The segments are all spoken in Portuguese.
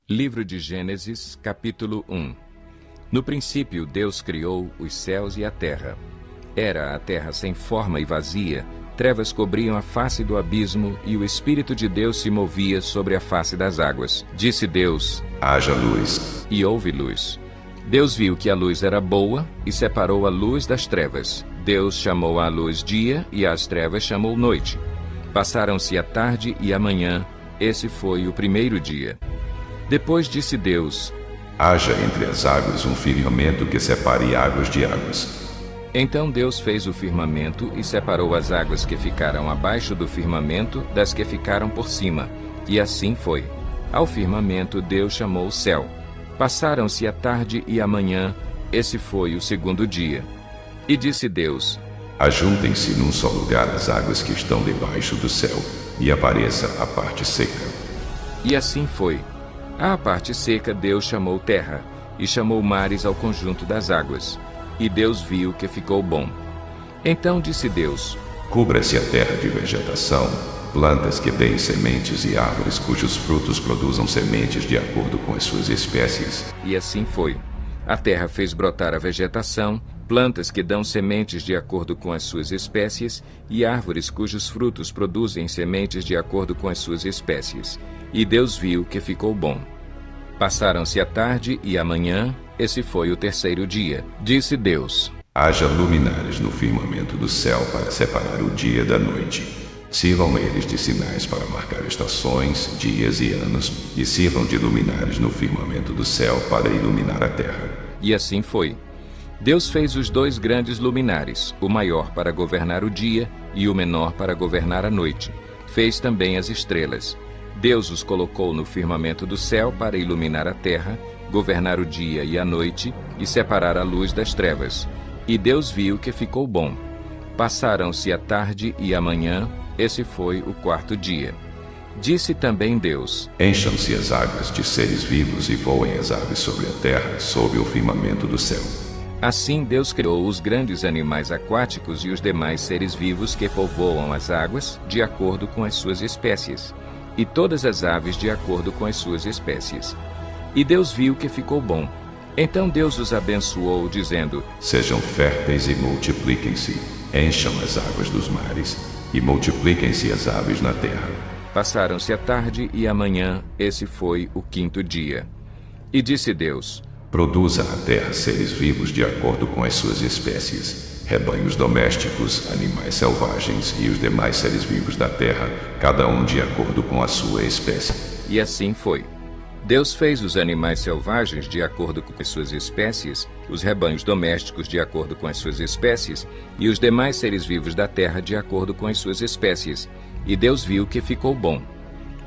Livro de Gênesis, capítulo 1. No princípio, Deus criou os céus e a terra. Era a terra sem forma e vazia, trevas cobriam a face do abismo, e o Espírito de Deus se movia sobre a face das águas. Disse Deus: haja luz. E houve luz. Deus viu que a luz era boa, e separou a luz das trevas. Deus chamou à luz dia, e às trevas chamou noite. Passaram-se a tarde e a manhã, esse foi o primeiro dia. Depois disse Deus: haja entre as águas um firmamento que separe águas de águas. Então Deus fez o firmamento e separou as águas que ficaram abaixo do firmamento das que ficaram por cima. E assim foi. Ao firmamento Deus chamou céu. Passaram-se a tarde e a manhã, esse foi o segundo dia. E disse Deus: ajuntem-se num só lugar as águas que estão debaixo do céu, e apareça a parte seca. E assim foi. À parte seca Deus chamou terra, e chamou mares ao conjunto das águas. E Deus viu que ficou bom. Então disse Deus: cubra-se a terra de vegetação, plantas que deem sementes e árvores cujos frutos produzam sementes de acordo com as suas espécies. E assim foi. A terra fez brotar a vegetação, plantas que dão sementes de acordo com as suas espécies, e árvores cujos frutos produzem sementes de acordo com as suas espécies. E Deus viu que ficou bom. Passaram-se a tarde e a manhã, esse foi o terceiro dia. Disse Deus: haja luminares no firmamento do céu para separar o dia da noite. Sirvam eles de sinais para marcar estações, dias e anos, e sirvam de luminares no firmamento do céu para iluminar a terra. E assim foi. Deus fez os dois grandes luminares, o maior para governar o dia e o menor para governar a noite. Fez também as estrelas. Deus os colocou no firmamento do céu para iluminar a terra, governar o dia e a noite e separar a luz das trevas. E Deus viu que ficou bom. Passaram-se a tarde e a manhã, esse foi o quarto dia. Disse também Deus: encham-se as águas de seres vivos e voem as aves sobre a terra, sob o firmamento do céu. Assim Deus criou os grandes animais aquáticos e os demais seres vivos que povoam as águas, de acordo com as suas espécies, e todas as aves de acordo com as suas espécies. E Deus viu que ficou bom. Então Deus os abençoou, dizendo: sejam férteis e multipliquem-se, encham as águas dos mares, e multipliquem-se as aves na terra. Passaram-se a tarde e a manhã, esse foi o quinto dia. E disse Deus: produza a terra seres vivos de acordo com as suas espécies, rebanhos domésticos, animais selvagens e os demais seres vivos da terra, cada um de acordo com a sua espécie. E assim foi. Deus fez os animais selvagens de acordo com as suas espécies, os rebanhos domésticos de acordo com as suas espécies, e os demais seres vivos da terra de acordo com as suas espécies. E Deus viu que ficou bom.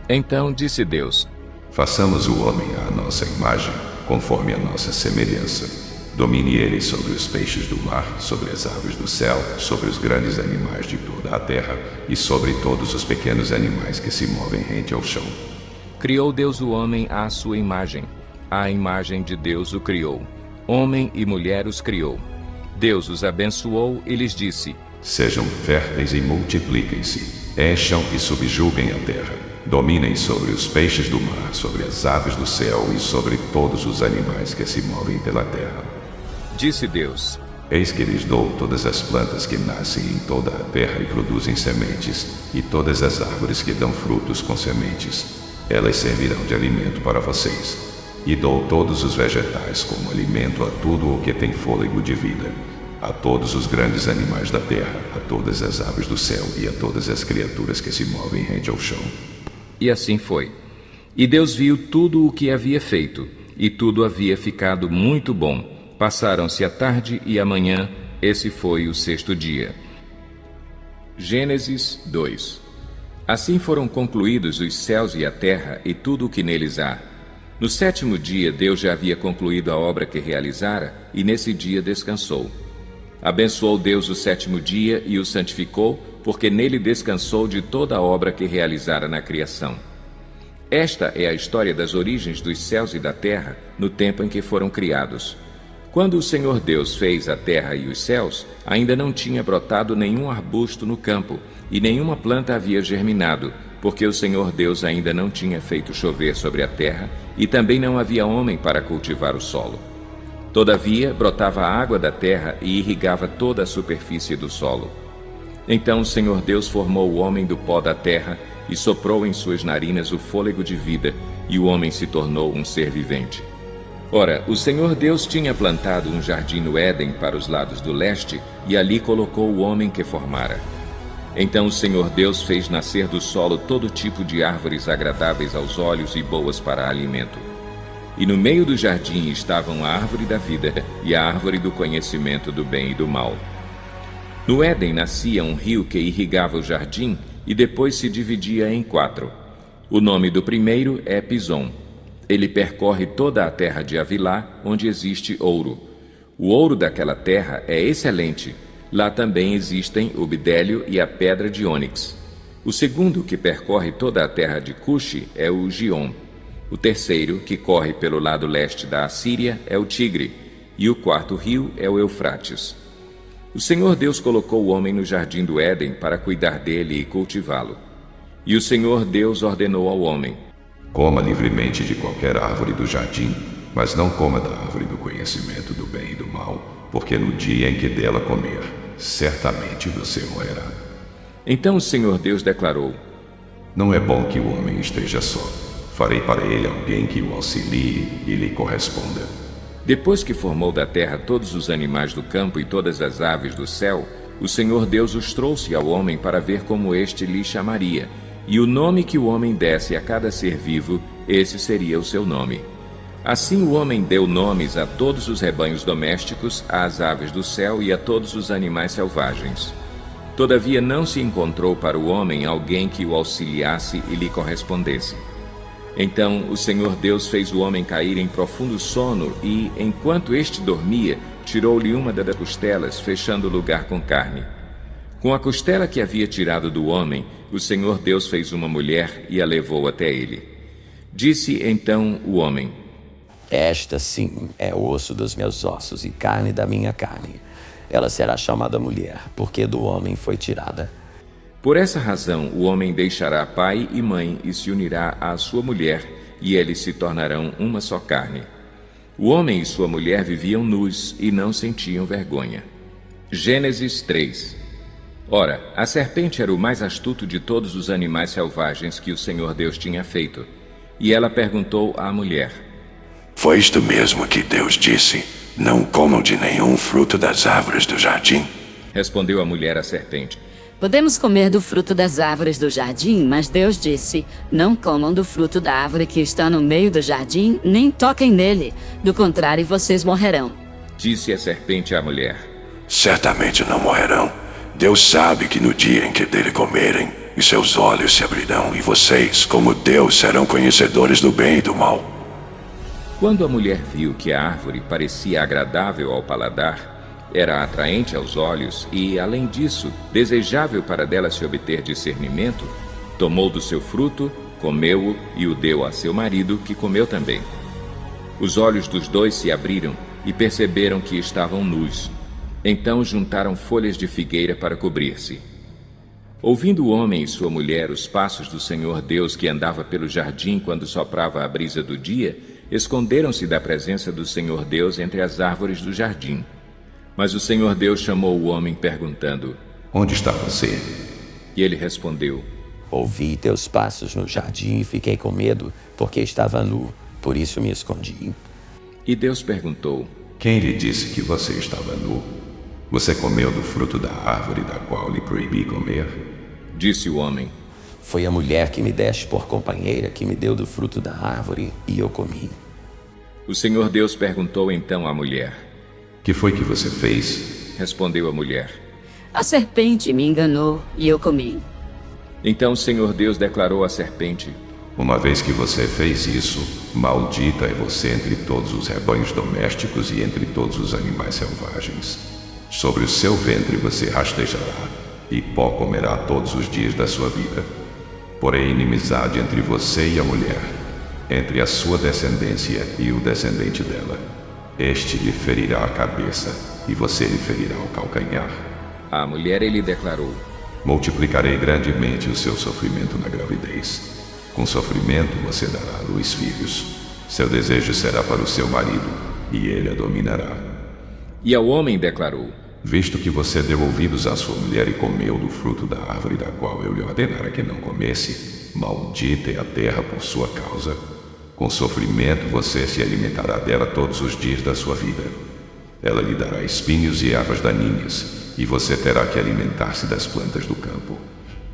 Então disse Deus: façamos o homem à nossa imagem, conforme a nossa semelhança. Domine ele sobre os peixes do mar, sobre as aves do céu, sobre os grandes animais de toda a terra, e sobre todos os pequenos animais que se movem rente ao chão. Criou Deus o homem à sua imagem. À imagem de Deus o criou. Homem e mulher os criou. Deus os abençoou e lhes disse: sejam férteis e multipliquem-se, encham e subjuguem a terra. Dominem sobre os peixes do mar, sobre as aves do céu e sobre todos os animais que se movem pela terra. Disse Deus: eis que lhes dou todas as plantas que nascem em toda a terra e produzem sementes, e todas as árvores que dão frutos com sementes. Elas servirão de alimento para vocês. E dou todos os vegetais como alimento a tudo o que tem fôlego de vida, a todos os grandes animais da terra, a todas as aves do céu e a todas as criaturas que se movem rente ao chão. E assim foi. E Deus viu tudo o que havia feito, e tudo havia ficado muito bom. Passaram-se a tarde e a manhã, esse foi o sexto dia. Gênesis 2. Assim foram concluídos os céus e a terra e tudo o que neles há. No sétimo dia Deus já havia concluído a obra que realizara, e nesse dia descansou. Abençoou Deus o sétimo dia e o santificou, porque nele descansou de toda a obra que realizara na criação. Esta é a história das origens dos céus e da terra, no tempo em que foram criados. Quando o Senhor Deus fez a terra e os céus, ainda não tinha brotado nenhum arbusto no campo, e nenhuma planta havia germinado, porque o Senhor Deus ainda não tinha feito chover sobre a terra, e também não havia homem para cultivar o solo. Todavia, brotava a água da terra e irrigava toda a superfície do solo. Então o Senhor Deus formou o homem do pó da terra e soprou em suas narinas o fôlego de vida, e o homem se tornou um ser vivente. Ora, o Senhor Deus tinha plantado um jardim no Éden para os lados do leste, e ali colocou o homem que formara. Então o Senhor Deus fez nascer do solo todo tipo de árvores agradáveis aos olhos e boas para alimento. E no meio do jardim estavam a árvore da vida e a árvore do conhecimento do bem e do mal. No Éden nascia um rio que irrigava o jardim e depois se dividia em 4. O nome do primeiro é Pison. Ele percorre toda a terra de Havilá, onde existe ouro. O ouro daquela terra é excelente. Lá também existem o bidélio e a pedra de ônix. O segundo, que percorre toda a terra de Cuxi, é o Gion. O terceiro, que corre pelo lado leste da Assíria, é o Tigre. E o quarto rio é o Eufrates. O Senhor Deus colocou o homem no jardim do Éden para cuidar dele e cultivá-lo. E o Senhor Deus ordenou ao homem: Coma livremente de qualquer árvore do jardim, mas não coma da árvore do conhecimento do bem e do mal, porque no dia em que dela comer, certamente você morrerá. Então o Senhor Deus declarou: Não é bom que o homem esteja só. Farei para ele alguém que o auxilie e lhe corresponda. Depois que formou da terra todos os animais do campo e todas as aves do céu, o Senhor Deus os trouxe ao homem para ver como este lhe chamaria. E o nome que o homem desse a cada ser vivo, esse seria o seu nome. Assim o homem deu nomes a todos os rebanhos domésticos, às aves do céu e a todos os animais selvagens. Todavia não se encontrou para o homem alguém que o auxiliasse e lhe correspondesse. Então o Senhor Deus fez o homem cair em profundo sono e, enquanto este dormia, tirou-lhe uma das costelas, fechando o lugar com carne. Com a costela que havia tirado do homem, o Senhor Deus fez uma mulher e a levou até ele. Disse então o homem: Esta sim é osso dos meus ossos e carne da minha carne. Ela será chamada mulher, porque do homem foi tirada. Por essa razão, o homem deixará pai e mãe e se unirá à sua mulher, e eles se tornarão uma só carne. O homem e sua mulher viviam nus e não sentiam vergonha. Gênesis 3. Ora, a serpente era o mais astuto de todos os animais selvagens que o Senhor Deus tinha feito. E ela perguntou à mulher: Foi isto mesmo que Deus disse: Não comam de nenhum fruto das árvores do jardim? Respondeu a mulher à serpente: Podemos comer do fruto das árvores do jardim, mas Deus disse: Não comam do fruto da árvore que está no meio do jardim, nem toquem nele. Do contrário, vocês morrerão. Disse a serpente à mulher: Certamente não morrerão. Deus sabe que no dia em que dele comerem, e seus olhos se abrirão, e vocês, como Deus, serão conhecedores do bem e do mal. Quando a mulher viu que a árvore parecia agradável ao paladar, era atraente aos olhos e, além disso, desejável para dela se obter discernimento, tomou do seu fruto, comeu-o e o deu a seu marido, que comeu também. Os olhos dos dois se abriram e perceberam que estavam nus. Então juntaram folhas de figueira para cobrir-se. Ouvindo o homem e sua mulher os passos do Senhor Deus que andava pelo jardim quando soprava a brisa do dia, esconderam-se da presença do Senhor Deus entre as árvores do jardim. Mas o Senhor Deus chamou o homem perguntando: Onde está você? E ele respondeu: Ouvi teus passos no jardim e fiquei com medo, porque estava nu, por isso me escondi. E Deus perguntou: Quem lhe disse que você estava nu? Você comeu do fruto da árvore da qual lhe proibi comer? Disse o homem: Foi a mulher que me deste por companheira que me deu do fruto da árvore e eu comi. O Senhor Deus perguntou então à mulher: Que foi que você fez? Respondeu a mulher: A serpente me enganou e eu comi. Então o Senhor Deus declarou à serpente: Uma vez que você fez isso, maldita é você entre todos os rebanhos domésticos e entre todos os animais selvagens. Sobre o seu ventre você rastejará, e pó comerá todos os dias da sua vida. Porém, inimizade entre você e a mulher, entre a sua descendência e o descendente dela. Este lhe ferirá a cabeça, e você lhe ferirá o calcanhar. À mulher ele declarou: Multiplicarei grandemente o seu sofrimento na gravidez. Com sofrimento você dará à luz filhos. Seu desejo será para o seu marido, e ele a dominará. E ao homem declarou: Visto que você deu ouvidos à sua mulher e comeu do fruto da árvore da qual eu lhe ordenara que não comesse, maldita é a terra por sua causa. Com sofrimento você se alimentará dela todos os dias da sua vida. Ela lhe dará espinhos e ervas daninhas, e você terá que alimentar-se das plantas do campo.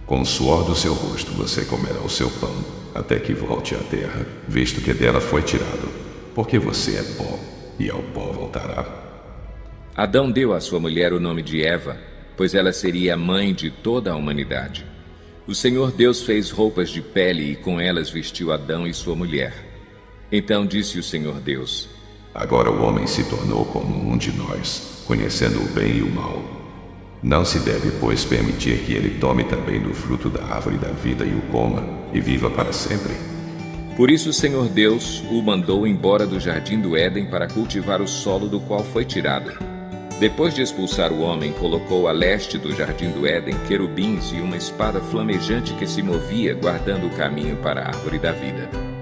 Com o suor do seu rosto você comerá o seu pão, até que volte à terra, visto que dela foi tirado, porque você é pó, e ao pó voltará. Adão deu à sua mulher o nome de Eva, pois ela seria a mãe de toda a humanidade. O Senhor Deus fez roupas de pele e com elas vestiu Adão e sua mulher. Então disse o Senhor Deus: Agora o homem se tornou como um de nós, conhecendo o bem e o mal. Não se deve, pois, permitir que ele tome também do fruto da árvore da vida e o coma, e viva para sempre. Por isso o Senhor Deus o mandou embora do jardim do Éden para cultivar o solo do qual foi tirado. Depois de expulsar o homem, colocou a leste do jardim do Éden querubins e uma espada flamejante que se movia, guardando o caminho para a árvore da vida.